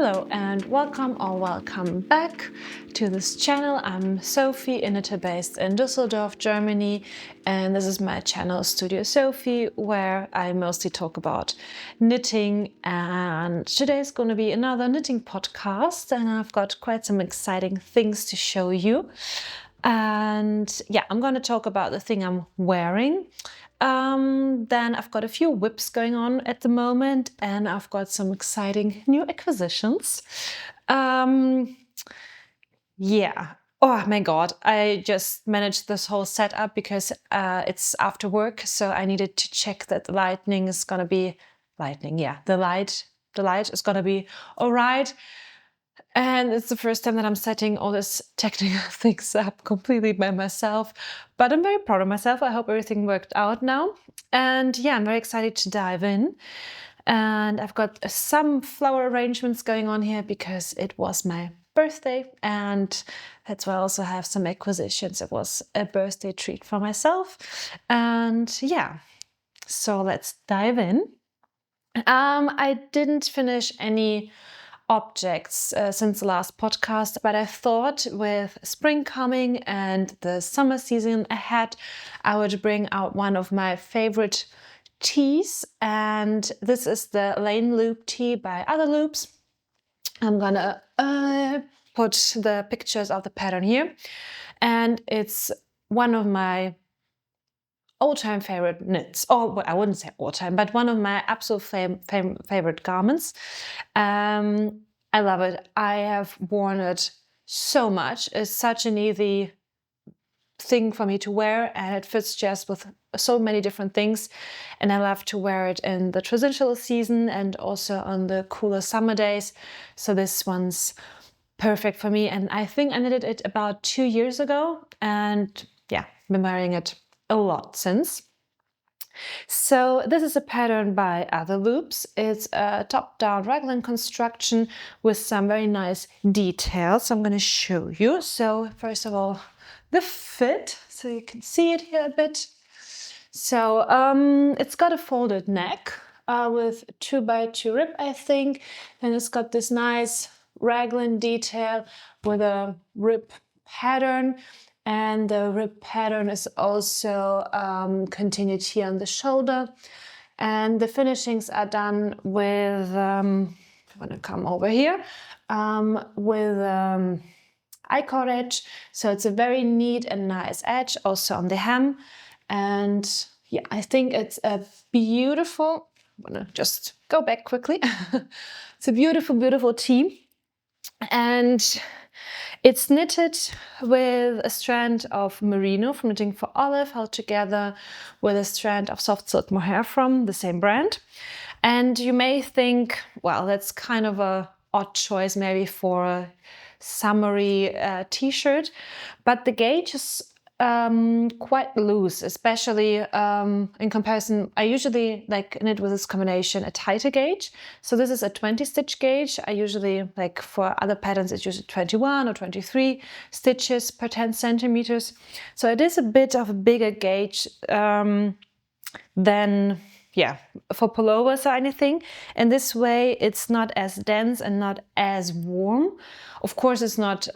Hello and welcome back to this channel. I'm Sophie, a knitter based in Düsseldorf, Germany, and this is my channel Studio Sophie, where I mostly talk about knitting. And today is going to be another knitting podcast, and I've got quite some exciting things to show you. And yeah, I'm going to talk about the thing I'm wearing. Then I've got a few whips going on at the moment, and I've got some exciting new acquisitions. Yeah. Oh my God, I just managed this whole setup because it's after work, so I needed to check that the lighting is gonna be the light is gonna be all right. And it's the first time that I'm setting all this technical things up completely by myself, but I'm very proud of myself. I hope everything worked out now. And yeah, I'm very excited to dive in. And I've got some flower arrangements going on here because it was my birthday, and that's why I also have some acquisitions. It was a birthday treat for myself. And yeah, so let's dive in. I didn't finish any objects since the last podcast, but I thought with spring coming and the summer season ahead, I would bring out one of my favorite tees, and this is the Lane Loop tee by OtherLoops. I'm gonna put the pictures of the pattern here, and it's one of my all-time favorite knits. Oh, well, I wouldn't say all-time, but one of my absolute favorite garments. I love it. I have worn it so much. It's such an easy thing for me to wear, and it fits just with so many different things. And I love to wear it in the transitional season and also on the cooler summer days. So this one's perfect for me. And I think I knitted it about 2 years ago, and yeah, been wearing it a lot since. So this is a pattern by OtherLoops. It's a top-down raglan construction with some very nice details. I'm going to show you. So first of all, the fit, so you can see it here a bit. So it's got a folded neck with 2x2 rib, I think, and it's got this nice raglan detail with a rib pattern. And the rib pattern is also continued here on the shoulder. And the finishings are done with, I'm gonna come over here, with I-cord edge. So it's a very neat and nice edge also on the hem. And yeah, I think it's a beautiful, I'm gonna just go back quickly. It's a beautiful, beautiful tee. And it's knitted with a strand of merino from Knitting for Olive, held together with a strand of soft silk mohair from the same brand. And you may think, well, that's kind of an odd choice maybe for a summery t-shirt, but the gauge is quite loose, especially in comparison. I usually knit with this combination a tighter gauge. So this is a 20 stitch gauge. I usually, for other patterns, it's usually 21 or 23 stitches per 10 centimeters. So it is a bit of a bigger gauge than, yeah, for pullovers or anything. And this way it's not as dense and not as warm. Of course, it's not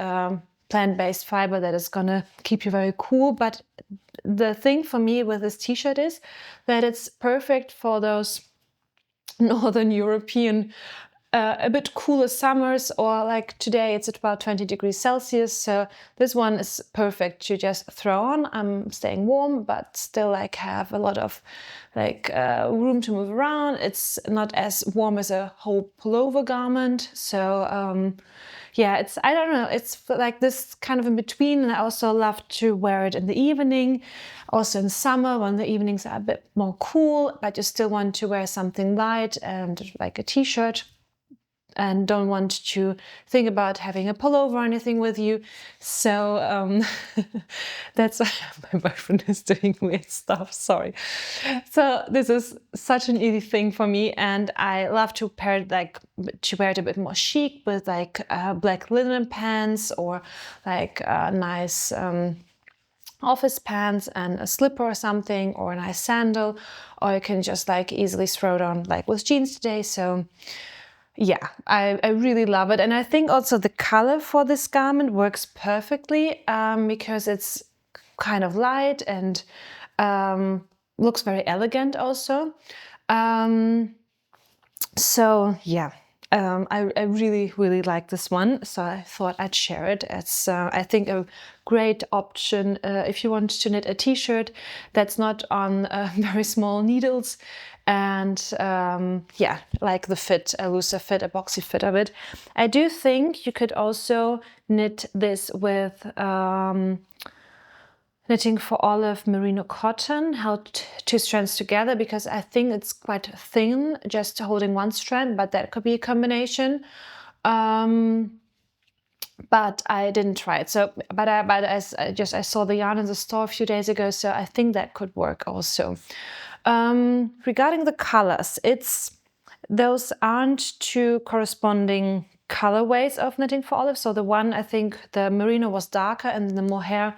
plant-based fiber that is gonna keep you very cool, but the thing for me with this t-shirt is that it's perfect for those Northern European a bit cooler summers, or like today it's at about 20 degrees Celsius, so this one is perfect to just throw on. I'm staying warm but still have a lot of room to move around. It's not as warm as a whole pullover garment, so yeah, I don't know, it's like this kind of in between. And I also love to wear it in the evening, also in summer when the evenings are a bit more cool, but you still want to wear something light and like a t-shirt and don't want to think about having a pullover or anything with you. So that's why my boyfriend is doing weird stuff, sorry. So this is such an easy thing for me, and I love to pair it to wear it a bit more chic with black linen pants, or nice office pants and a slipper or something, or a nice sandal, or you can just easily throw it on with jeans today. So yeah, I really love it. And I think also the color for this garment works perfectly because it's kind of light and looks very elegant also. So yeah, I really, really like this one. So I thought I'd share it. It's, I think, a great option if you want to knit a t-shirt that's not on very small needles. And yeah, like the fit, a looser fit, a boxy fit of it. I do think you could also knit this with knitting for Olive Merino cotton, held 2 strands together, because I think it's quite thin, just holding 1 strand, but that could be a combination. But I didn't try it. So, but as I saw the yarn in the store a few days ago, so I think that could work also. Regarding the colors, those aren't 2 corresponding colorways of knitting for Olive. So the one, I think the merino was darker and the mohair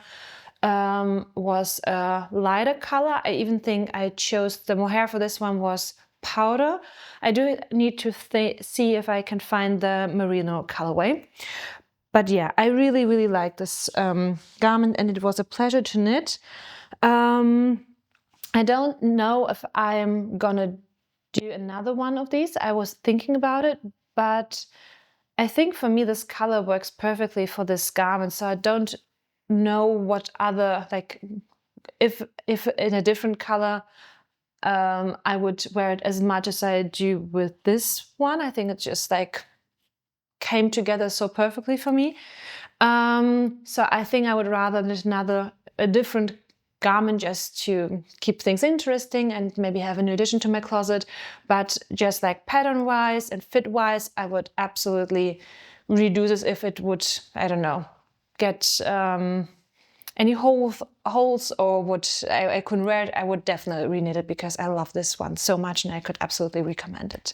was a lighter color. I even think I chose the mohair for this one was powder. I do need to see if I can find the merino colorway. But yeah, I really, really like this garment, and it was a pleasure to knit. I don't know if I'm gonna do another one of these. I was thinking about it, but I think for me this color works perfectly for this garment. So I don't know what other, like, if in a different color I would wear it as much as I do with this one. I think it just like came together so perfectly for me. So I think I would rather knit a different garment just to keep things interesting and maybe have a new addition to my closet. But just like pattern wise and fit wise, I would absolutely redo this if it would, I don't know, get any holes or would I couldn't wear it. I would definitely reknit it because I love this one so much and I could absolutely recommend it.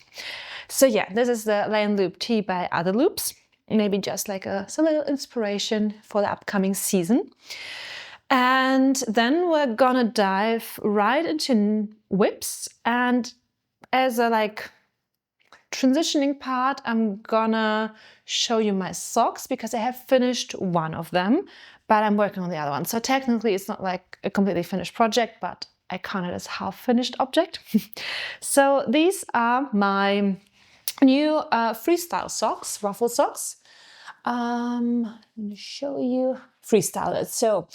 So yeah, this is the Lane Loop Tee by OtherLoops. Maybe just like some little inspiration for the upcoming season. And then we're gonna dive right into whips. And as a like transitioning part, I'm gonna show you my socks because I have finished one of them, but I'm working on the other one. So technically it's not like a completely finished project, but I count it as half finished object. So these are my new freestyle socks, ruffle socks. Let me show you freestyle it. So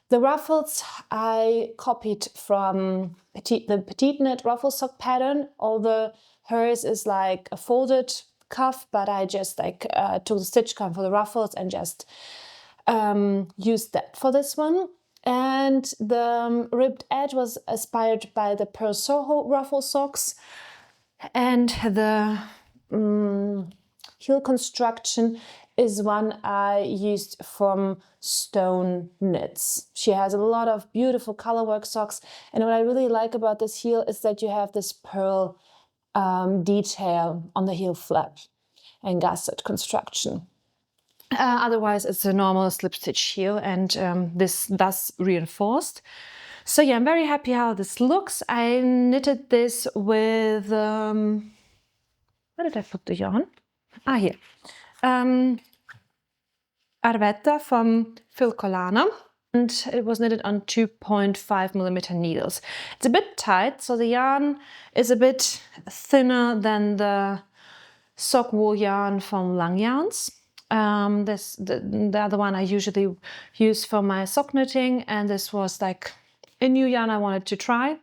the ruffles I copied from Petite, the Petite knit ruffle sock pattern, although hers is like a folded cuff, but I just like took the stitch count for the ruffles and just used that for this one. And the ribbed edge was inspired by the Purl Soho ruffle socks, and the heel construction is one I used from Stone Knits. She has a lot of beautiful colorwork socks, and what I really like about this heel is that you have this pearl detail on the heel flap and gusset construction. Otherwise, it's a normal slip stitch heel, and this thus reinforced. So yeah, I'm very happy how this looks. I knitted this with, where did I put the yarn? Ah, here. Arwetta from Filcolana, and it was knitted on 2.5mm needles. It's a bit tight, so the yarn is a bit thinner than the sock wool yarn from Lang Yarns. The other one I usually use for my sock knitting, and this was like a new yarn I wanted to try.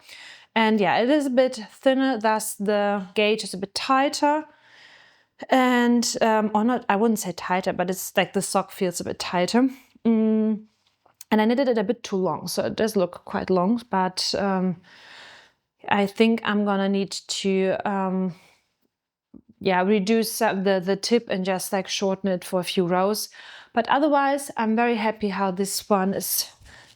And yeah, it is a bit thinner, thus the gauge is a bit tighter. And or not, I wouldn't say tighter, but it's like the sock feels a bit tighter. And I knitted it a bit too long, so it does look quite long, but I think I'm gonna need to reduce the tip and just like shorten it for a few rows. But otherwise, I'm very happy how this one is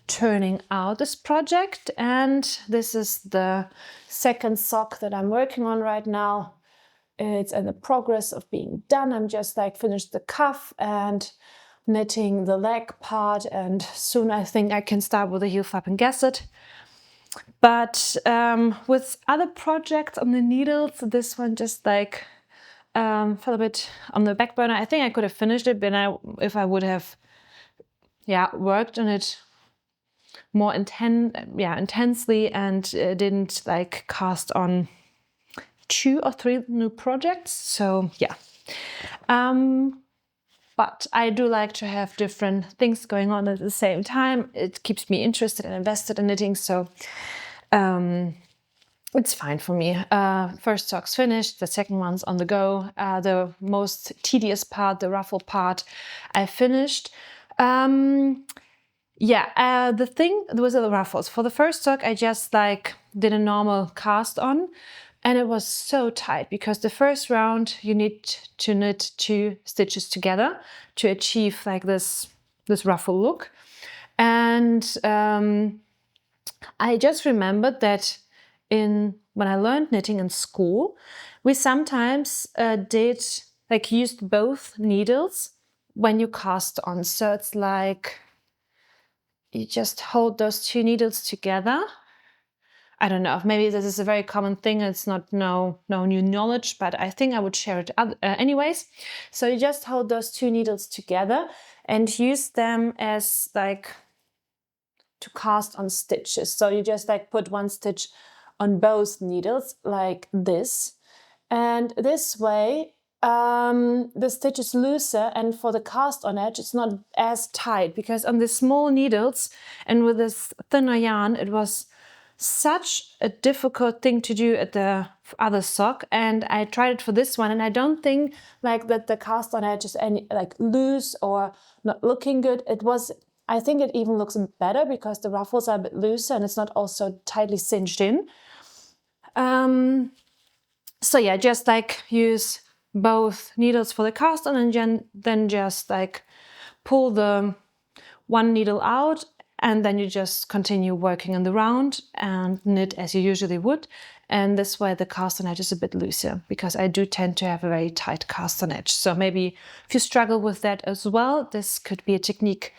turning out, this project. And this is the second sock that I'm working on right now. It's in the progress of being done. I'm just like finished the cuff and knitting the leg part, and soon I think I can start with the heel flap and gusset. But with other projects on the needles, this one just like fell a bit on the back burner. I think I could have finished it, but if I would have, worked on it more intensely and didn't like cast on 2 or 3 new projects. So yeah. But I do like to have different things going on at the same time. It keeps me interested and invested in knitting, so it's fine for me. First sock's finished, the second one's on the go. The most tedious part, the ruffle part, I finished. The thing was the ruffles. For the first sock, I just like did a normal cast on, and it was so tight because the first round you need to knit 2 stitches together to achieve like this ruffle look. And I just remembered that when I learned knitting in school, we sometimes used both needles when you cast on. So it's like you just hold those 2 needles together. I don't know, maybe this is a very common thing. It's not no new knowledge, but I think I would share it anyways. So you just hold those 2 needles together and use them as like to cast on stitches. So you just like put 1 stitch on both needles like this, and this way the stitch is looser, and for the cast on edge it's not as tight, because on the small needles and with this thinner yarn it was such a difficult thing to do at the other sock, and I tried it for this one, and I don't think like that the cast on edge is any like loose or not looking good. I think it even looks better because the ruffles are a bit looser and it's not also tightly cinched in. So yeah, just like use both needles for the cast on, and then just like pull the 1 needle out, and then you just continue working on the round and knit as you usually would. And this way the cast on edge is a bit looser, because I do tend to have a very tight cast on edge. So maybe if you struggle with that as well, this could be a technique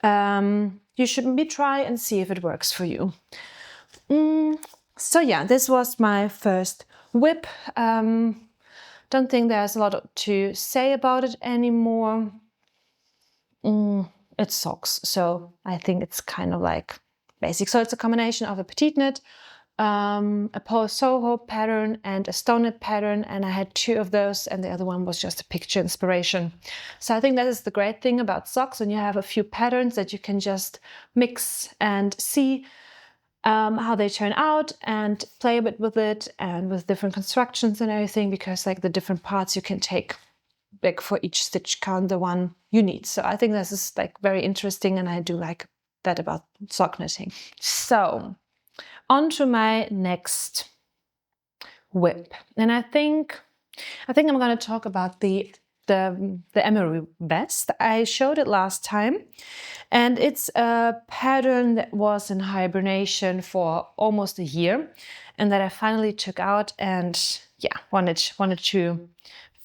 you should maybe try and see if it works for you. So yeah, this was my first whip. Don't think there's a lot to say about it anymore. It's socks, so I think it's kind of like basic. So it's a combination of a Petite knit, a Purl Soho pattern and a stone knit pattern, and I had 2 of those, and the other one was just a picture inspiration. So I think that is the great thing about socks, when you have a few patterns that you can just mix and see how they turn out and play a bit with it and with different constructions and everything, because like the different parts you can take back for each stitch count the one you need. So I think this is like very interesting, and I do like that about sock knitting. So on to my next whip, and I think I'm going to talk about the Emery vest. I showed it last time, and it's a pattern that was in hibernation for almost a year, and that I finally took out, and yeah, wanted to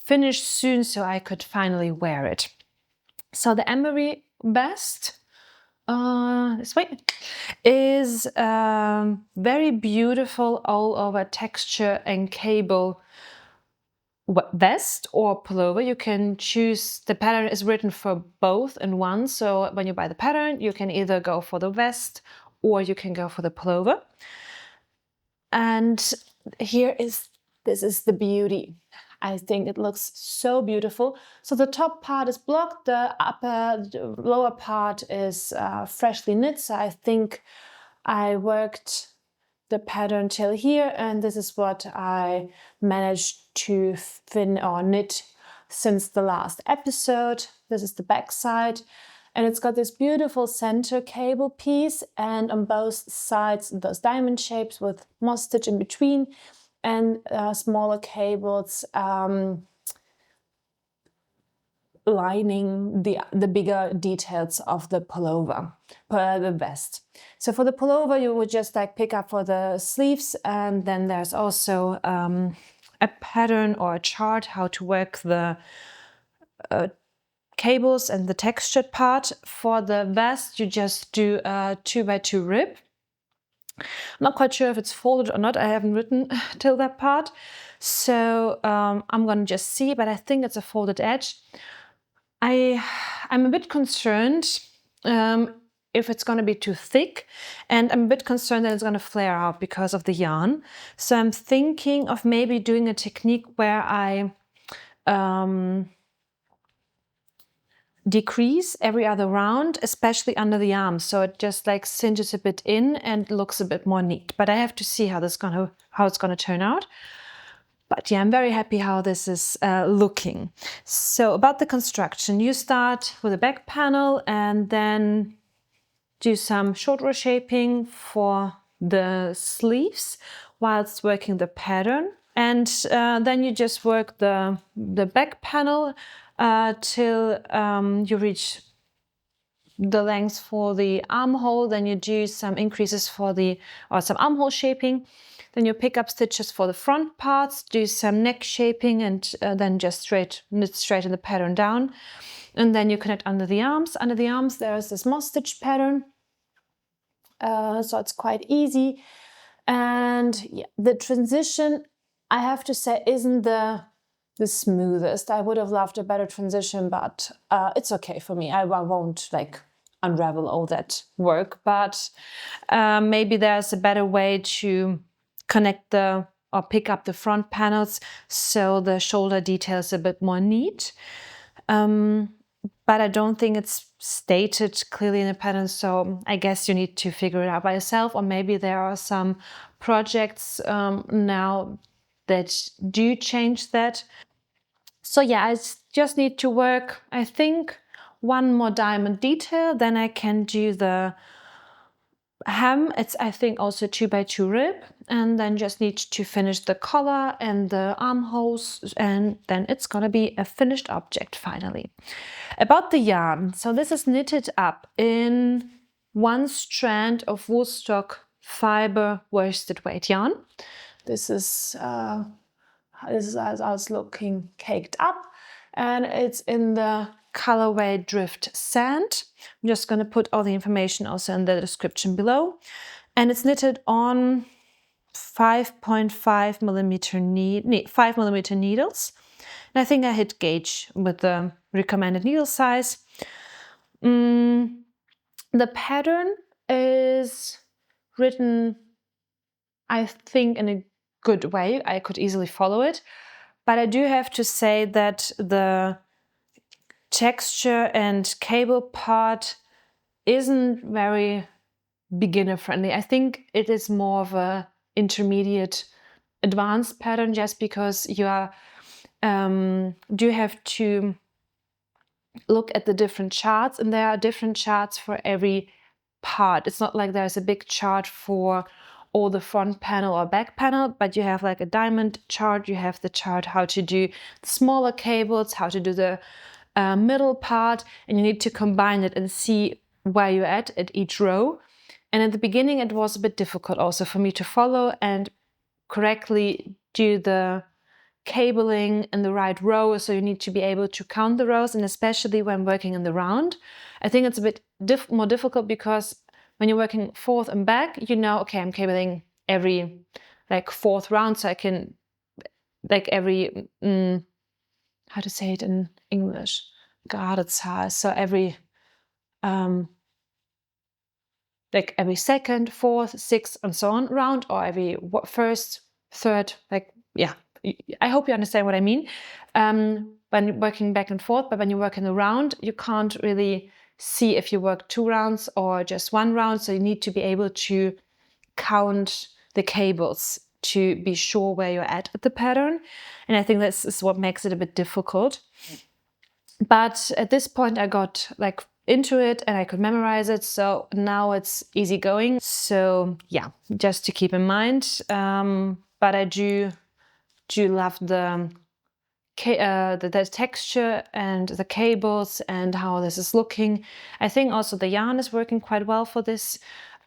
finish soon so I could finally wear it. So the Emery vest, this way, is very beautiful all over texture and cable vest or pullover. You can choose, the pattern is written for both in one, so when you buy the pattern you can either go for the vest or you can go for the pullover. And this is the beauty. I think it looks so beautiful. So the top part is blocked, the lower part is freshly knit. So I think I worked the pattern till here, and this is what I managed to knit since the last episode. This is the back side, and it's got this beautiful center cable piece, and on both sides those diamond shapes with moss stitch in between, and smaller cables lining the bigger details of the pullover, the vest. So for the pullover you would just like pick up for the sleeves, and then there's also a pattern or a chart how to work the cables and the textured part. For the vest you just do a 2x2 rib, I'm not quite sure if it's folded or not. I haven't written till that part. So I'm gonna just see, but I think it's a folded edge. I'm a bit concerned if it's going to be too thick, and I'm a bit concerned that it's going to flare out because of the yarn. So I'm thinking of maybe doing a technique where I decrease every other round, especially under the arm, so it just like cinches a bit in and looks a bit more neat. But I have to see how it's gonna turn out. But yeah, I'm very happy how this is looking. So about the construction, you start with a back panel and then do some short row shaping for the sleeves whilst working the pattern. And then you just work the back panel till you reach the length for the armhole. Then you do some increases for some armhole shaping. Then you pick up stitches for the front parts, do some neck shaping, and then just knit straight in the pattern down. And then you connect under the arms. Under the arms there's this moss stitch pattern, so it's quite easy. And yeah, the transition, I have to say, isn't the smoothest. I would have loved a better transition, but it's okay for me. I won't like unravel all that work, but maybe there's a better way to connect or pick up the front panels so the shoulder detail is a bit more neat. But I don't think it's stated clearly in the pattern, so I guess you need to figure it out by yourself, or maybe there are some projects now that do change that. So yeah, I just need to work, I think, one more diamond detail, then I can do the hem. It's, I think, also 2x2 rib, and then just need to finish the collar and the armholes, and then it's gonna be a finished object finally. About the yarn, so this is knitted up in 1 strand of Woolstok fiber worsted weight yarn. This is as I was looking caked up, and it's in the colorway Drift Sand. I'm just going to put all the information also in the description below. And it's knitted on 5.5 5mm needles. And I think I hit gauge with the recommended needle size. The pattern is written, I think, in a good way. I could easily follow it. But I do have to say that the texture and cable part isn't very beginner friendly. I think it is more of a intermediate advanced pattern, just because you do have to look at the different charts, and there are different charts for every part. It's not like there's a big chart for all the front panel or back panel, but you have like a diamond chart, you have the chart how to do the smaller cables, how to do the middle part, and you need to combine it and see where you're at each row. And at the beginning it was a bit difficult also for me to follow and correctly do the cabling in the right row, so you need to be able to count the rows, and especially when working in the round. I think it's a bit more difficult, because when you're working forth and back, you know, okay, I'm cabling every like fourth round, so I can like every how to say it in English? God, it's hard. So every like every second, fourth, sixth, and so on round, or every first, third, like, yeah. I hope you understand what I mean. When you're working back and forth, but when you work in a round, you can't really see if you work 2 rounds or just 1 round. So you need to be able to count the cables to be sure where you're at the pattern. And I think this is what makes it a bit difficult. But at this point I got like into it and I could memorize it. So now it's easy going. So yeah, just to keep in mind. But I do love the texture and the cables and how this is looking. I think also the yarn is working quite well for this.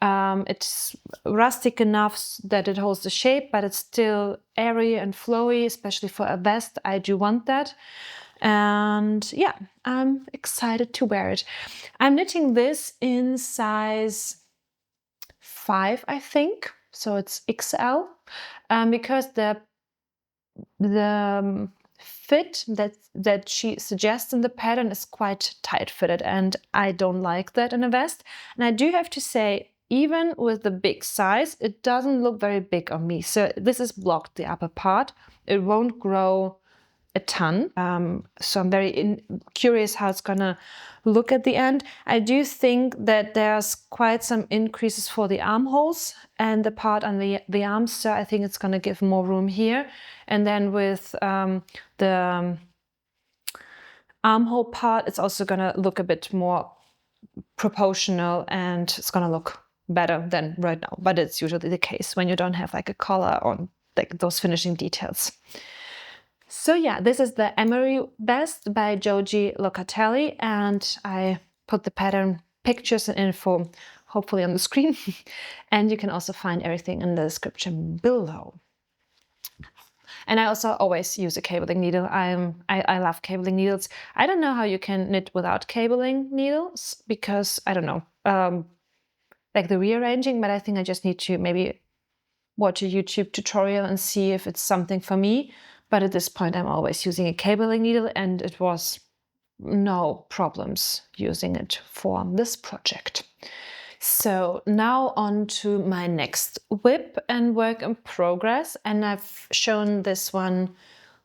It's rustic enough that it holds the shape, but it's still airy and flowy, especially for a vest. I do want that. And yeah, I'm excited to wear it. I'm knitting this in size 5, I think. So it's XL, because the fit that she suggests in the pattern is quite tight fitted, and I don't like that in a vest. And I do have to say, even with the big size, it doesn't look very big on me. So this is blocked, the upper part. It won't grow a ton. So I'm very curious how it's gonna look at the end. I do think that there's quite some increases for the armholes and the part on the arms, so I think it's gonna give more room here. And then with the armhole part, it's also gonna look a bit more proportional, and it's gonna look better than right now. But it's usually the case when you don't have like a collar or like those finishing details. So yeah, this is the Emery vest by Joji Locatelli, and I put the pattern pictures and info hopefully on the screen. And you can also find everything in the description below. And I also always use a cabling needle. I love cabling needles. I don't know how you can knit without cabling needles, because I don't know, like the rearranging, but I think I just need to maybe watch a YouTube tutorial and see if it's something for me. But at this point, I'm always using a cabling needle, and it was no problems using it for this project. So now on to my next whip and work in progress. And I've shown this one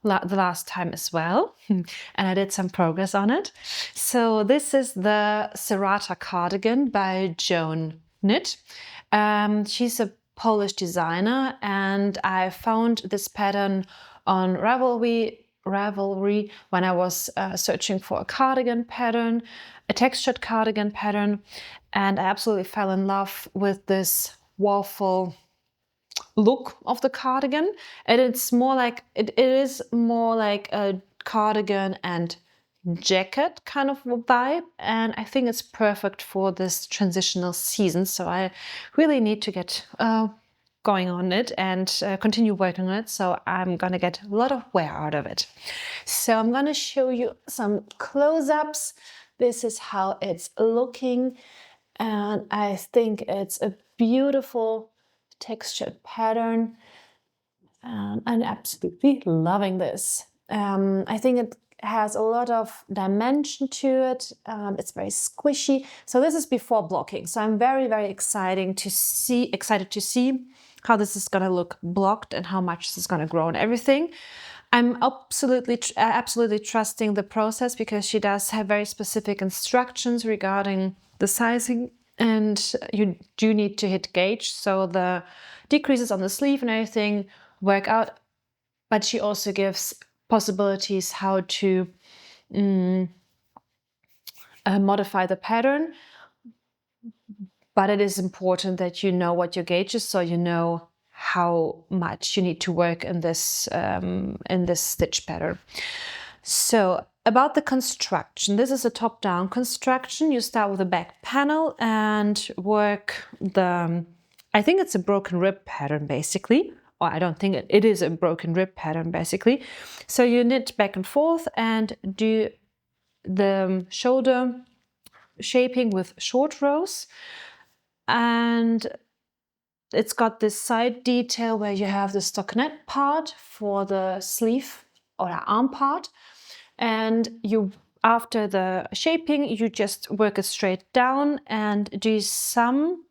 the last time as well, and I did some progress on it. So this is the Cerata Cardigan by Joan knit. She's a Polish designer, and I found this pattern on Ravelry when I was searching for a cardigan pattern, a textured cardigan pattern, and I absolutely fell in love with this waffle look of the cardigan. And it's more like it is more like a cardigan and jacket kind of vibe, and I think it's perfect for this transitional season. So I really need to get going on it and continue working on it, so I'm gonna get a lot of wear out of it. So I'm gonna show you some close-ups. This is how it's looking, and I think it's a beautiful textured pattern, and I'm absolutely loving this. I think it has a lot of dimension to it. It's very squishy. So this is before blocking. So I'm very, very excited to see how this is going to look blocked and how much this is going to grow and everything. I'm absolutely trusting the process, because she does have very specific instructions regarding the sizing, and you do need to hit gauge. So the decreases on the sleeve and everything work out, but she also gives possibilities how to modify the pattern. But it is important that you know what your gauge is, so you know how much you need to work in this stitch pattern. So about the construction, this is a top-down construction. You start with a back panel and work the, I think it's a broken rib pattern basically. Or I don't think it is a broken rib pattern basically. So you knit back and forth and do the shoulder shaping with short rows. And it's got this side detail where you have the stockinette part for the sleeve or the arm part. And you, after the shaping, you just work it straight down and do some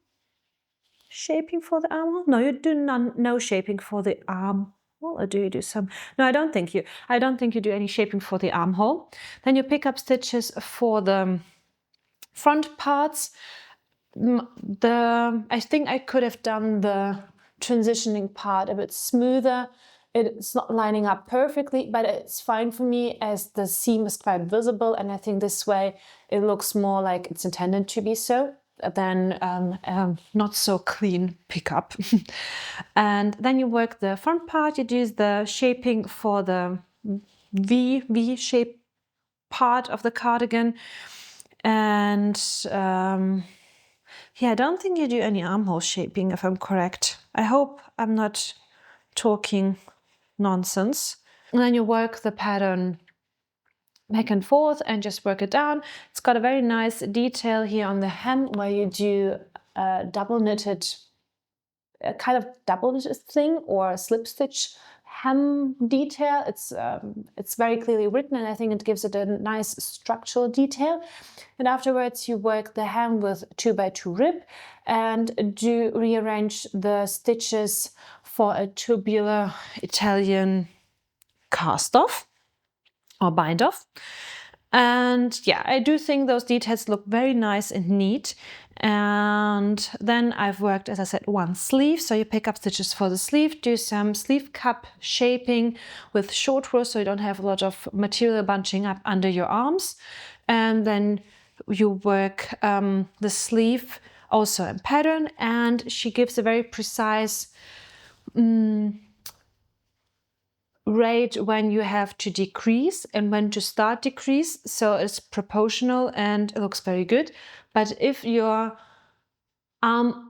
shaping for the armhole. No, you do no shaping for the arm. Well, or do you do some? No, I don't think you do any shaping for the armhole. Then you pick up stitches for the front parts. I think I could have done the transitioning part a bit smoother. It's not lining up perfectly, but it's fine for me as the seam is quite visible, and I think this way it looks more like it's intended to be so than not so clean pickup. And then you work the front part. You do the shaping for the V shape part of the cardigan, and yeah, I don't think you do any armhole shaping, if I'm correct. I hope I'm not talking nonsense. And then you work the pattern back and forth and just work it down. It's got a very nice detail here on the hem where you do double knitted a kind of double thing or slip stitch hem detail. It's very clearly written, and I think it gives it a nice structural detail. And afterwards you work the hem with 2x2 rib and do rearrange the stitches for a tubular Italian cast off or bind off. And yeah, I do think those details look very nice and neat. And then I've worked, as I said, one sleeve. So you pick up stitches for the sleeve, do some sleeve cup shaping with short row so you don't have a lot of material bunching up under your arms. And then you work the sleeve also in pattern, and she gives a very precise rate when you have to decrease and when to start decrease, so it's proportional and it looks very good. But if your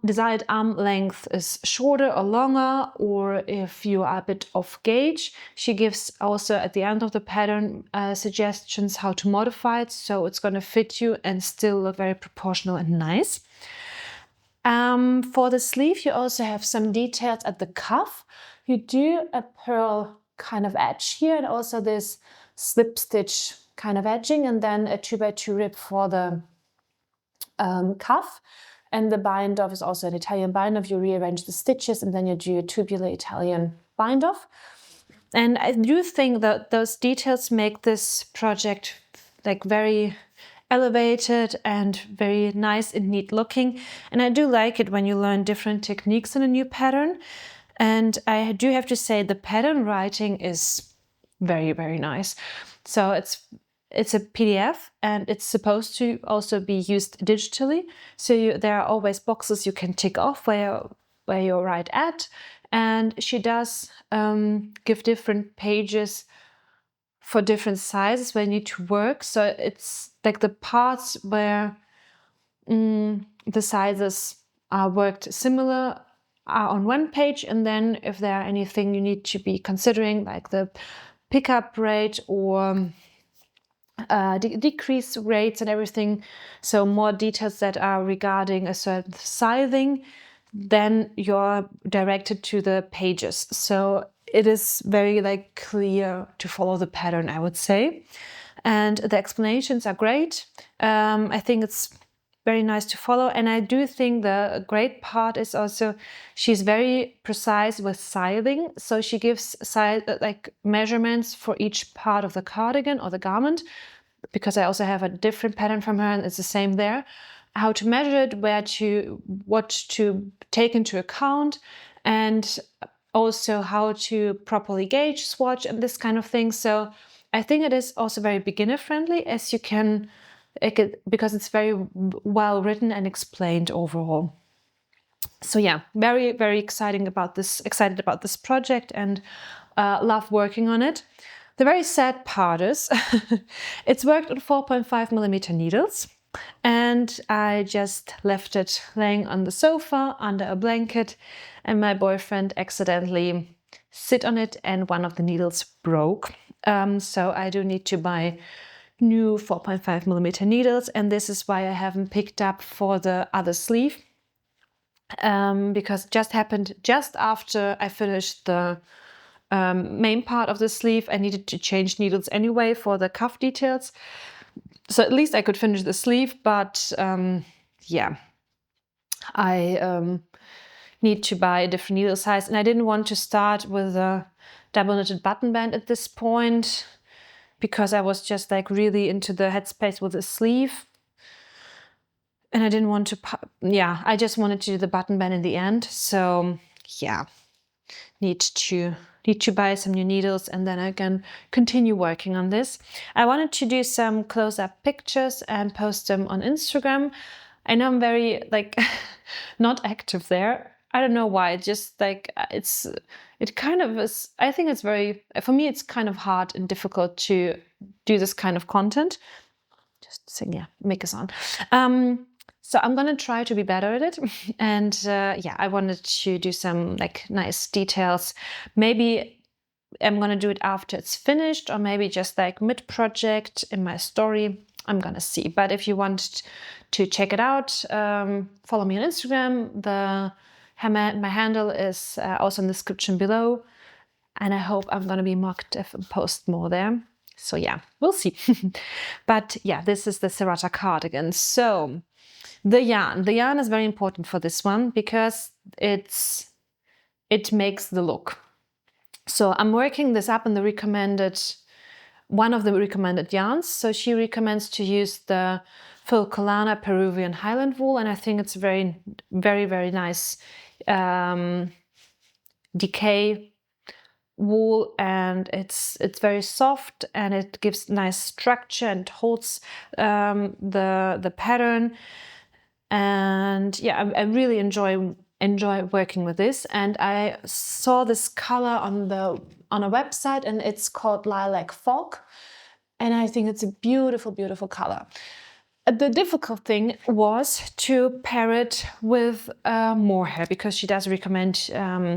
desired arm length is shorter or longer, or if you are a bit off gauge, she gives also at the end of the pattern suggestions how to modify it so it's going to fit you and still look very proportional and nice. For the sleeve you also have some details at the cuff. You do a purl kind of edge here, and also this slip stitch kind of edging, and then a 2x2 rib for the cuff. And the bind off is also an Italian bind off. You rearrange the stitches and then you do a tubular Italian bind off. And I do think that those details make this project like very elevated and very nice and neat looking. And I do like it when you learn different techniques in a new pattern. And I do have to say the pattern writing is very, very nice. So it's a PDF and it's supposed to also be used digitally. So there are always boxes you can tick off where you write at. And she does give different pages for different sizes where you need to work. So it's like the parts where the sizes are worked similar are on one page, and then if there are anything you need to be considering, like the pickup rate or decrease rates and everything, so more details that are regarding a certain sizing, then you're directed to the pages. So it is very like clear to follow the pattern, I would say. And the explanations are great. I think it's very nice to follow. And I do think the great part is also she's very precise with sizing. So she gives like measurements for each part of the cardigan or the garment, because I also have a different pattern from her and it's the same there. How to measure it, what to take into account, and also how to properly gauge, swatch, and this kind of thing. So I think it is also very beginner friendly, as you can, because it's very well written and explained overall. So yeah, very, very excited about this project, and love working on it. The very sad part is it's worked on 4.5mm needles, and I just left it laying on the sofa under a blanket, and my boyfriend accidentally sit on it and one of the needles broke. So I do need to buy new 4.5mm needles, and this is why I haven't picked up for the other sleeve, because it just happened just after I finished the main part of the sleeve. I needed to change needles anyway for the cuff details, so at least I could finish the sleeve, but yeah, I need to buy a different needle size, and I didn't want to start with a double knitted button band at this point, because I was just like really into the headspace with the sleeve, and I didn't want to, I just wanted to do the button band in the end. So yeah, need to buy some new needles, and then I can continue working on this. I wanted to do some close-up pictures and post them on Instagram. I know I'm very like not active there. I don't know why. It's just like it kind of is. I think it's very, for me, it's kind of hard and difficult to do this kind of content. Just sing, yeah, make a sound. So I'm gonna try to be better at it, and yeah, I wanted to do some like nice details. Maybe I'm gonna do it after it's finished, or maybe just like mid-project in my story. I'm gonna see. But if you want to check it out, follow me on Instagram. The My handle is also in the description below, and I hope I'm gonna be more active and post more there. So yeah, we'll see. But yeah, this is the Cerata cardigan. So the yarn is very important for this one because it makes the look. So I'm working this up in the one of the recommended yarns. So she recommends to use the Filcolana Peruvian Highland Wool, and I think it's very, very, very nice decay wool, and it's very soft and it gives nice structure and holds the pattern. And yeah, I really enjoy working with this. And I saw this color on a website, and it's called Lilac Fog, and I think it's a beautiful, beautiful color. The difficult thing was to pair it with mohair, because she does recommend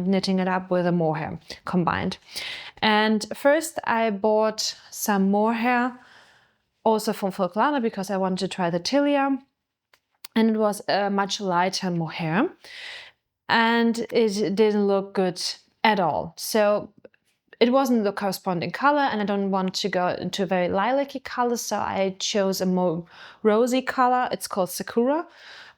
knitting it up with a mohair combined. And first I bought some mohair also from Filcolana because I wanted to try the Tilia, and it was a much lighter mohair and it didn't look good at all. So it wasn't the corresponding color, and I don't want to go into a very lilac-y color, so I chose a more rosy color. It's called Sakura.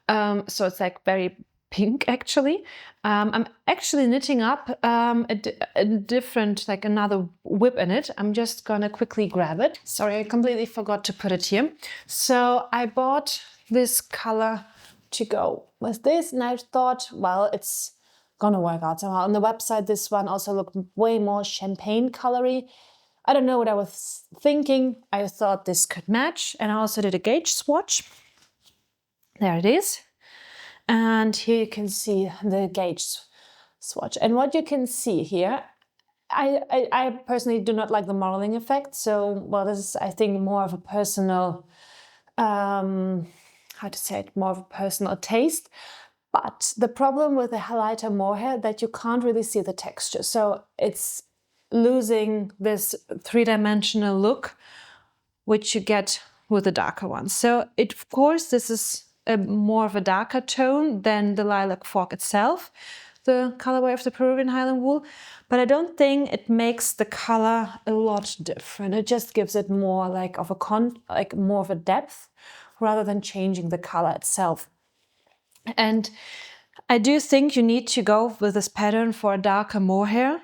So it's like very pink actually. I'm actually knitting up a different, like another whip in it. I'm just gonna quickly grab it. Sorry, I completely forgot to put it here. So I bought this color to go with this, and I thought, well, it's gonna work out somehow. On the website, this one also looked way more champagne colory. I don't know what I was thinking. I thought this could match, and I also did a gauge swatch. There it is. And here you can see the gauge swatch. And what you can see here, I personally do not like the modeling effect. So, well, this is, I think, more of a personal, how to say it, more of a personal taste. But the problem with the lighter mohair that you can't really see the texture. So it's losing this three-dimensional look, which you get with the darker one. So of course, this is more of a darker tone than the Lilac Fog itself, the colorway of the Peruvian Highland Wool. But I don't think it makes the color a lot different. It just gives it more like of a more of a depth rather than changing the color itself. And I do think you need to go with this pattern for a darker mohair,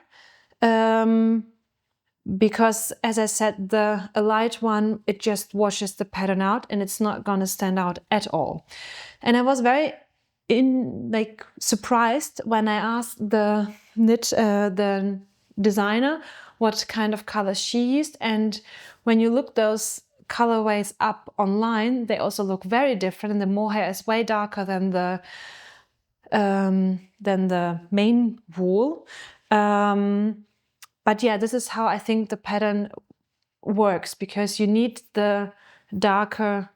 because, as I said, a light one, it just washes the pattern out and it's not gonna stand out at all. And I was very surprised when I asked the designer what kind of colors she used, and when you look those colorways up online, they also look very different, and the mohair is way darker than the main wool. But yeah, this is how I think the pattern works, because you need the darker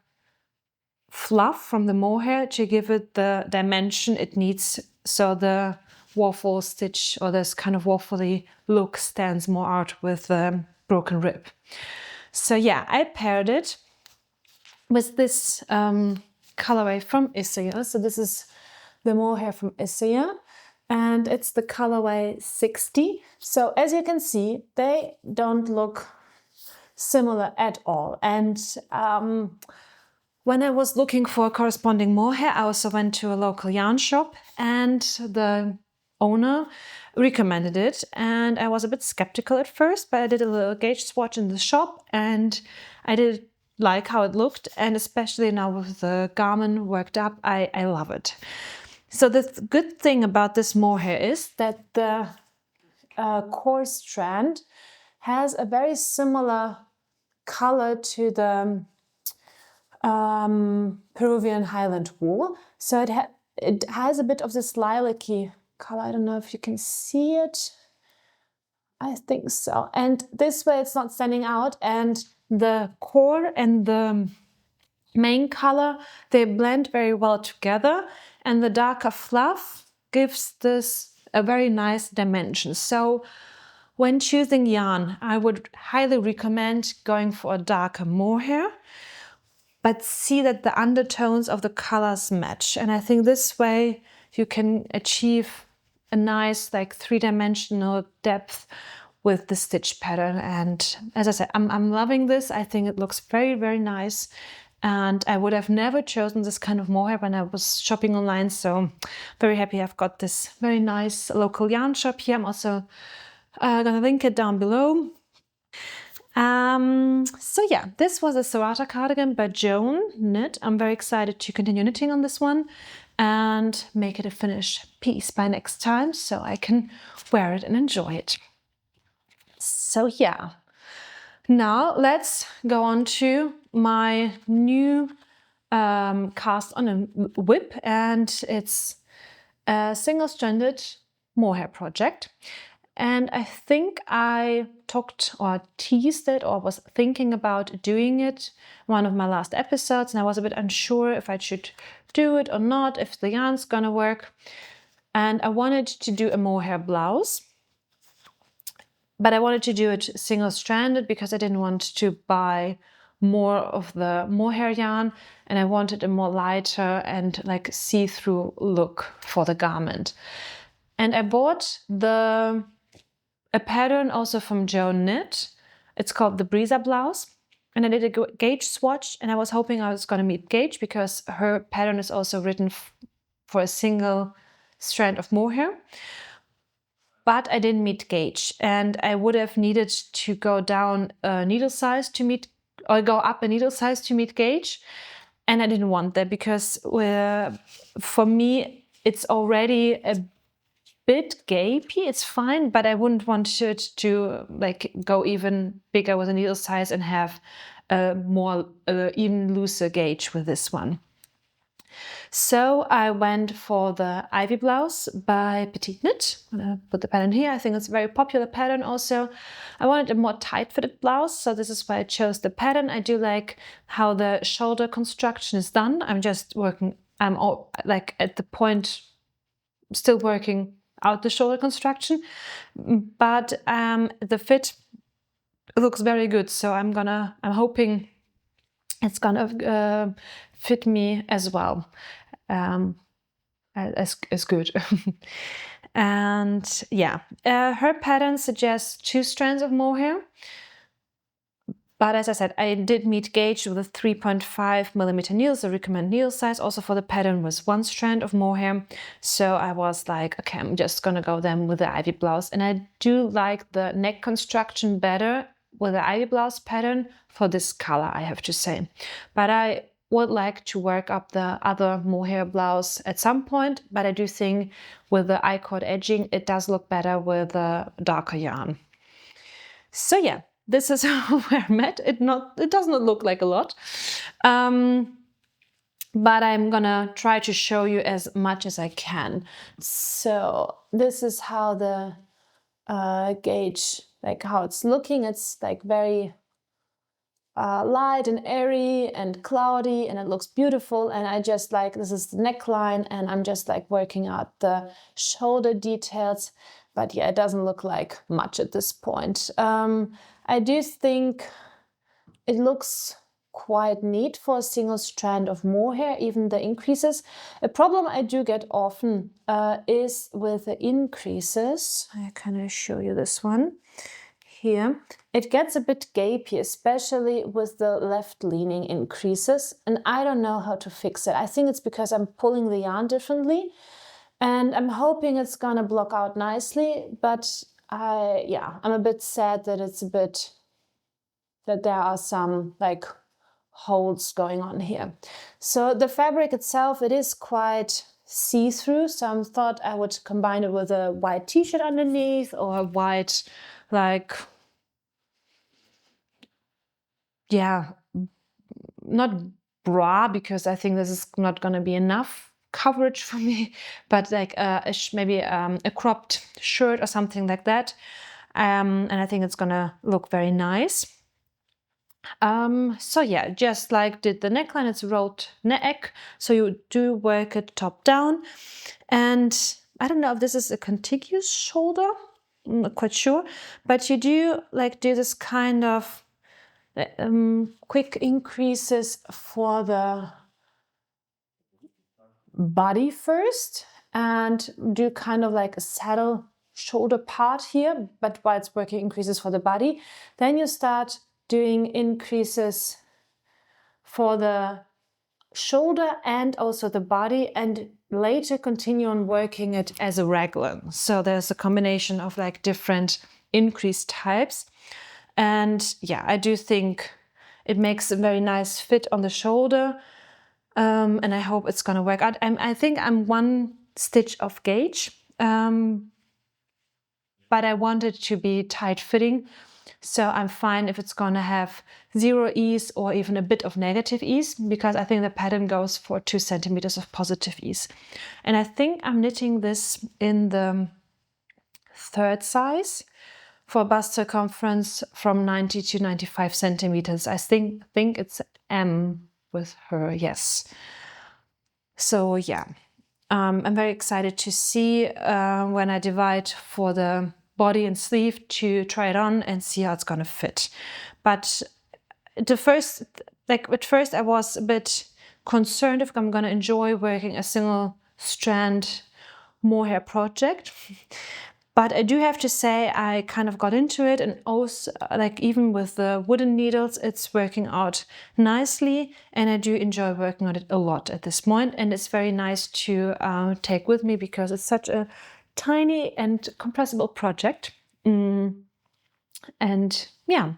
fluff from the mohair to give it the dimension it needs, so the waffle stitch or this kind of waffly look stands more out with the broken rib. So yeah, I paired it with this colorway from Isager. So this is the mohair from Isager, and it's the colorway 60. So as you can see, they don't look similar at all. And when I was looking for a corresponding mohair, I also went to a local yarn shop, and the owner recommended it, and I was a bit skeptical at first, but I did a little gauge swatch in the shop and I did like how it looked, and especially now with the garment worked up, I love it. So the good thing about this mohair is that the core strand has a very similar color to the Peruvian Highland Wool. So it has a bit of this lilac-y color. I don't know if you can see it. I think so. And this way it's not standing out, and the core and the main color, they blend very well together, and the darker fluff gives this a very nice dimension. So when choosing yarn, I would highly recommend going for a darker mohair, but see that the undertones of the colors match. And I think this way you can achieve a nice like three-dimensional depth with the stitch pattern. And as I said, I'm loving this. I think it looks very, very nice. And I would have never chosen this kind of mohair when I was shopping online. So very happy I've got this very nice local yarn shop here. I'm also gonna link it down below. So yeah, this was a Cerata cardigan by Joan knit. I'm very excited to continue knitting on this one and make it a finished piece by next time so I can wear it and enjoy it. So yeah, now let's go on to my new cast on a whip, and it's a single-stranded mohair project. And I think I talked or teased it or was thinking about doing it one of my last episodes, and I was a bit unsure if I should do it or not, if the yarn's gonna work. And I wanted to do a mohair blouse, but I wanted to do it single-stranded because I didn't want to buy more of the mohair yarn, and I wanted a more lighter and like see-through look for the garment. And I bought a pattern also from Joan Knit. It's called the Breezer Blouse. And I did a gauge swatch, and I was hoping I was going to meet gauge because her pattern is also written for a single strand of mohair. But I didn't meet gauge, and I would have needed to go down a needle size to meet, or go up a needle size to meet gauge. And I didn't want that because for me, it's already a bit gapey. It's fine, but I wouldn't want it to like go even bigger with a needle size and have a more even looser gauge with this one. So I went for the Ivy Blouse by Petite Knit. I'm gonna put the pattern here. I think it's a very popular pattern also. I wanted a more tight-fitted blouse, so this is why I chose the pattern. I do like how the shoulder construction is done. I'm just working, I'm all, like at the point still working out the shoulder construction, but the fit looks very good, so I'm hoping it's gonna fit me as well, as good. And yeah, her pattern suggests 2 strands of mohair, but as I said, I did meet gauge with a 3.5mm needles, the recommended needle size. Also for the pattern was 1 strand of mohair. So I was like, okay, I'm just gonna go then with the Ivy Blouse. And I do like the neck construction better with the Ivy Blouse pattern for this color, I have to say. But I would like to work up the other mohair blouse at some point, but I do think with the I-cord edging, it does look better with a darker yarn. So yeah, this is where I'm at. It does not look like a lot, but I'm gonna try to show you as much as I can. So this is how the gauge, like how it's looking. It's like very light and airy and cloudy, and it looks beautiful. And I just like, this is the neckline, and I'm just like working out the shoulder details. But yeah, it doesn't look like much at this point. I do think it looks quite neat for a single strand of mohair, even the increases. A problem I do get often is with the increases. I can show you this one here. It gets a bit gapey, especially with the left-leaning increases, and I don't know how to fix it. I think it's because I'm pulling the yarn differently, and I'm hoping it's gonna block out nicely, but I'm a bit sad that that there are some like holes going on here. So the fabric itself, it is quite see-through, so I thought I would combine it with a white t-shirt underneath, or a white, like, yeah, not bra, because I think this is not gonna be enough coverage for me, but like maybe a cropped shirt or something like that, and I think it's gonna look very nice. So yeah, just like did the neckline, it's rolled neck, so you do work it top down. And I don't know if this is a contiguous shoulder, I'm not quite sure, but you do like do this kind of quick increases for the body first, and do kind of like a saddle shoulder part here, but while it's working increases for the body. Then you start doing increases for the shoulder and also the body, and later continue on working it as a raglan. So there's a combination of like different increase types. And yeah, I do think it makes a very nice fit on the shoulder. And I hope it's gonna work out. I think I'm 1 stitch off gauge, but I want it to be tight fitting. So I'm fine if it's gonna have 0 ease or even a bit of negative ease, because I think the pattern goes for 2 centimeters of positive ease. And I think I'm knitting this in the 3rd size for bust circumference from 90 to 95 centimeters. I think it's M with her, yes. So yeah, I'm very excited to see when I divide for the body and sleeve to try it on and see how it's gonna fit. But at first I was a bit concerned if I'm gonna enjoy working a single strand mohair project. But I do have to say I kind of got into it, and also like even with the wooden needles, it's working out nicely, and I do enjoy working on it a lot at this point. And it's very nice to take with me because it's such a tiny and compressible project. And yeah,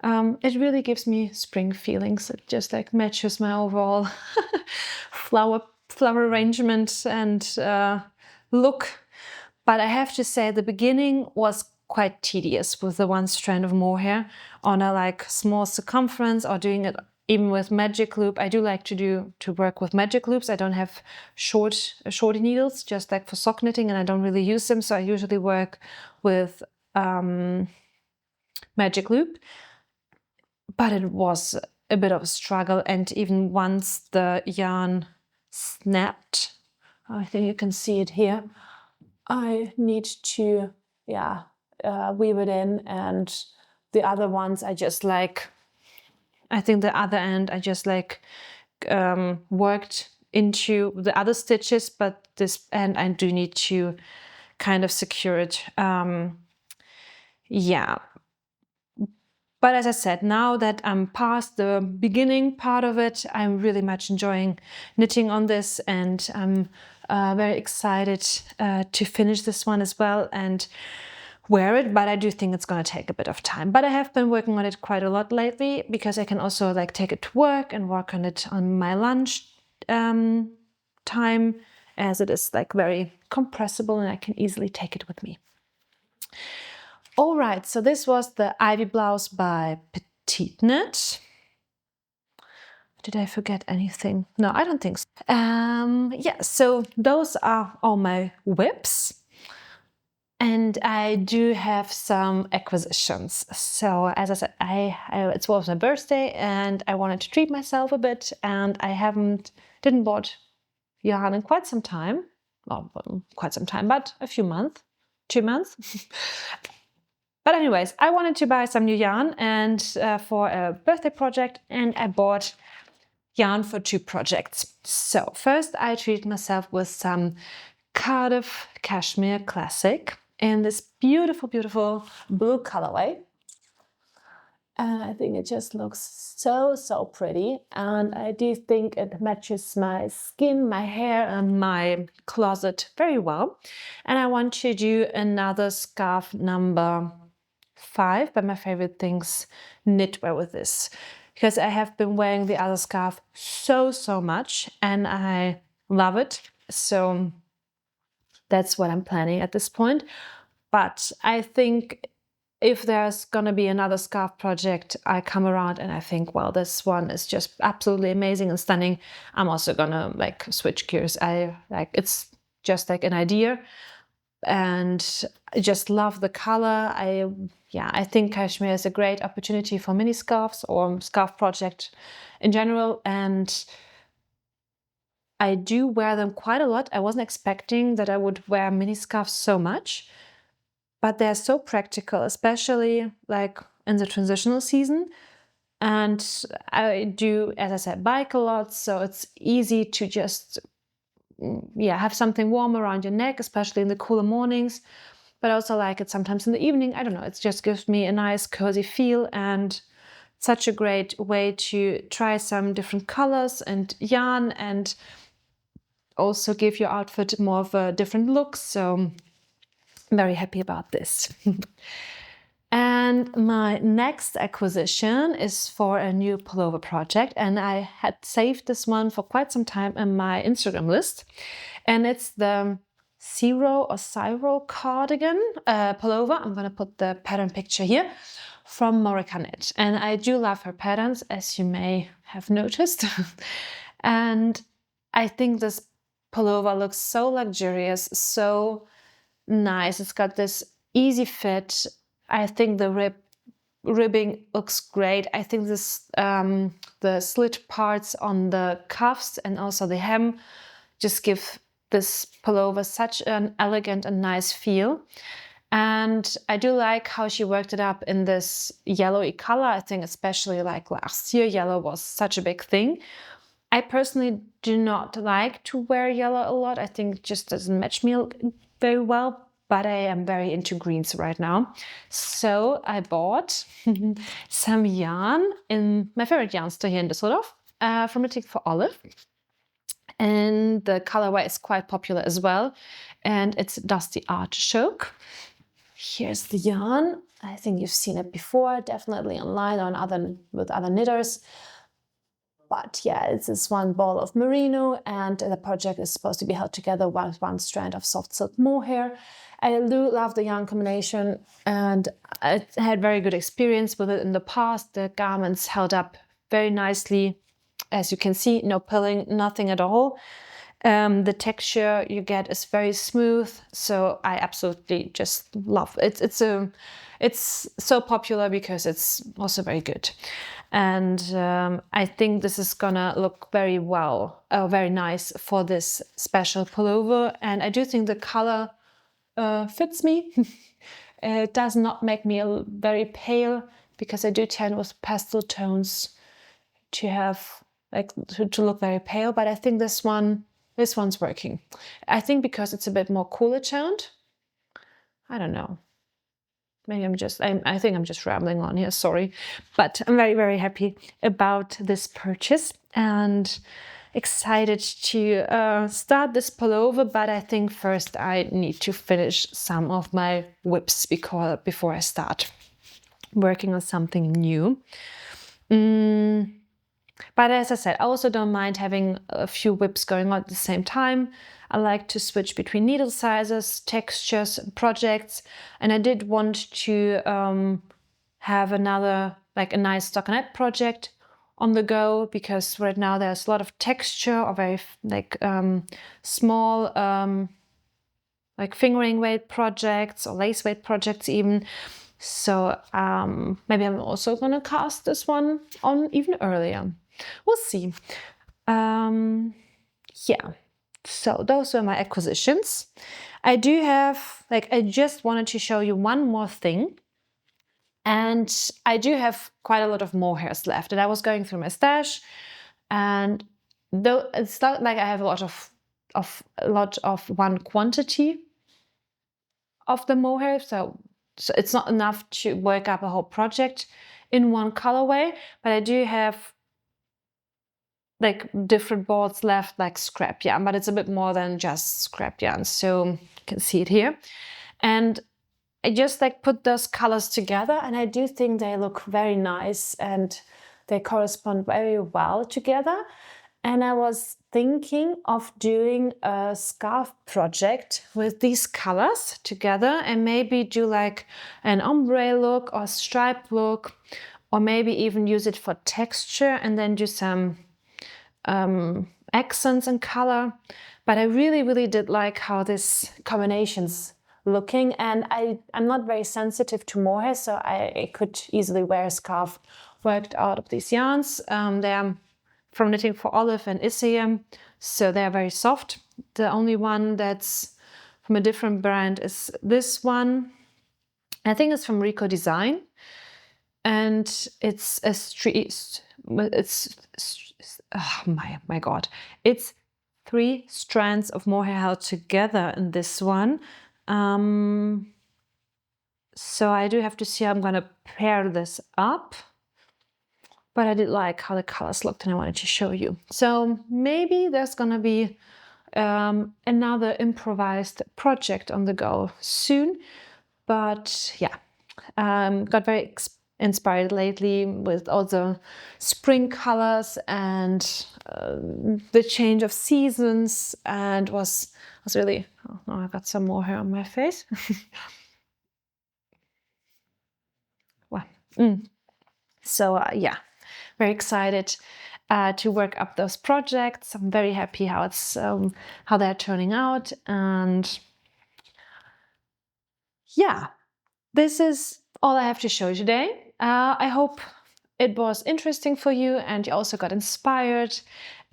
it really gives me spring feelings. It just like matches my overall flower arrangement and look. But I have to say the beginning was quite tedious with the 1 strand of mohair on a like small circumference, or doing it even with magic loop. I do like to work with magic loops. I don't have shorty needles, just like for sock knitting, and I don't really use them. So I usually work with magic loop. But it was a bit of a struggle, and even once the yarn snapped, I think you can see it here, I need to, weave it in, and the other ones I just like, I think the other end I just like worked into the other stitches, but this end I do need to kind of secure it. Yeah. But as I said, now that I'm past the beginning part of it, I'm really much enjoying knitting on this, and I'm very excited to finish this one as well and wear it. But I do think it's going to take a bit of time. But I have been working on it quite a lot lately, because I can also like take it to work and work on it on my lunch time, as it is like very compressible and I can easily take it with me. All right, so this was the Ivy blouse by Petite knit. Did I forget anything? No, I don't think so. Yeah, so those are all my whips. And I do have some acquisitions. So as I said, it was my birthday and I wanted to treat myself a bit, and I didn't bought yarn in quite some time. Well, quite some time, but a few months, 2 months. But anyways, I wanted to buy some new yarn and for a birthday project, and I bought yarn for 2 projects. So first I treated myself with some Cardiff Cashmere Classic in this beautiful, beautiful blue colorway. And I think it just looks so, so pretty. And I do think it matches my skin, my hair, and my closet very well. And I want to do another scarf number 5 by My Favorite Things knitwear with this, because I have been wearing the other scarf so much and I love it. So that's what I'm planning at this point. But I think if there's gonna be another scarf project, I come around and I think, well, this one is just absolutely amazing and stunning, I'm also gonna like switch gears. It's just like an idea, and I just love the color. I think cashmere is a great opportunity for mini scarves or scarf project in general, and I do wear them quite a lot. I wasn't expecting that I would wear mini scarves so much, but they're so practical, especially like in the transitional season. And I do, as I said, bike a lot, so it's easy to just yeah, have something warm around your neck, especially in the cooler mornings. But I also like it sometimes in the evening. I don't know, it just gives me a nice cozy feel, and such a great way to try some different colors and yarn and also give your outfit more of a different look. So I'm very happy about this. And my next acquisition is for a new pullover project, and I had saved this one for quite some time in my Instagram list, and it's the Cerata Cardigan pullover. I'm gonna put the pattern picture here from Morika Knit, and I do love her patterns, as you may have noticed. And I think this pullover looks so luxurious, so nice. It's got this easy fit. I think the ribbing looks great. I think this the slit parts on the cuffs and also the hem just give this pullover such an elegant and nice feel. And I do like how she worked it up in this yellowy color. I think especially like last year, yellow was such a big thing. I personally do not like to wear yellow a lot. I think it just doesn't match me very well, but I am very into greens right now. So I bought some yarn in my favorite yarn store here in Düsseldorf from Petite for Olive. And the colorway is quite popular as well. And it's Dusty Artichoke. Here's the yarn. I think you've seen it before, definitely online or with other knitters. But yeah, it's this one ball of merino, and the project is supposed to be held together with one strand of soft silk mohair. I do love the yarn combination, and I had very good experience with it in the past. The garments held up very nicely. As you can see, no pilling, nothing at all. The texture you get is very smooth, so I absolutely just love it. It's so popular because it's also very good. And I think this is gonna look very well, very nice for this special pullover. And I do think the color fits me. It does not make me very pale, because I do tend with pastel tones to have to look very pale. But I think this one's working. I think because it's a bit more cooler toned. I don't know. Maybe I think I'm just rambling on here, sorry. But I'm very, very happy about this purchase and excited to start this pullover. But I think first I need to finish some of my whips before I start working on something new. But as I said, I also don't mind having a few whips going on at the same time. I like to switch between needle sizes, textures, projects. And I did want to have another, like a nice stockinette project on the go, because right now there's a lot of texture or very small like fingering weight projects or lace weight projects even. So maybe I'm also gonna cast this one on even earlier. We'll see. Yeah, so those were my acquisitions. I do have, I just wanted to show you one more thing. And I do have quite a lot of mohairs left. And I was going through my stash, and though it's not like I have a lot of one quantity of the mohair, so it's not enough to work up a whole project in one colorway. But I do have different balls left, like scrap yarn, but it's a bit more than just scrap yarn. So you can see it here. And I just put those colors together, and I do think they look very nice and they correspond very well together. And I was thinking of doing a scarf project with these colors together, and maybe do an ombre look or stripe look, or maybe even use it for texture and then do some accents and color. But I really, really did like how this combination's looking, and I'm not very sensitive to mohair, so I could easily wear a scarf worked out of these yarns. They're from Knitting for Olive and Isager, so they're very soft. The only one that's from a different brand is this one. I think it's from Rico Design, and it's a oh my god, it's 3 strands of mohair held together in this one. So I do have to see how I'm gonna pair this up. But I did like how the colors looked and I wanted to show you. So maybe there's gonna be another improvised project on the go soon. But yeah, got very inspired lately with all the spring colors and the change of seasons, and was really, oh no, I got some more hair on my face. Wow. So yeah, very excited to work up those projects. I'm very happy how it's how they're turning out, and yeah, this is all I have to show you today. I hope it was interesting for you and you also got inspired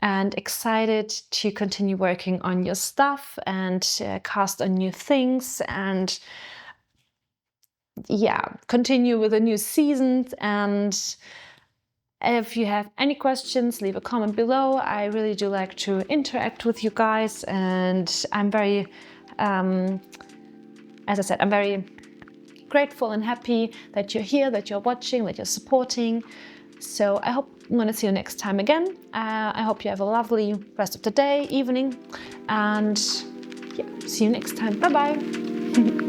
and excited to continue working on your stuff and cast on new things, and yeah, continue with the new seasons. And if you have any questions, leave a comment below. I really do like to interact with you guys, and I'm very, as I said, I'm very grateful and happy that you're here, that you're watching, that you're supporting. So I hope I'm going to see you next time again. I hope you have a lovely rest of the day, evening, and yeah, see you next time. Bye bye.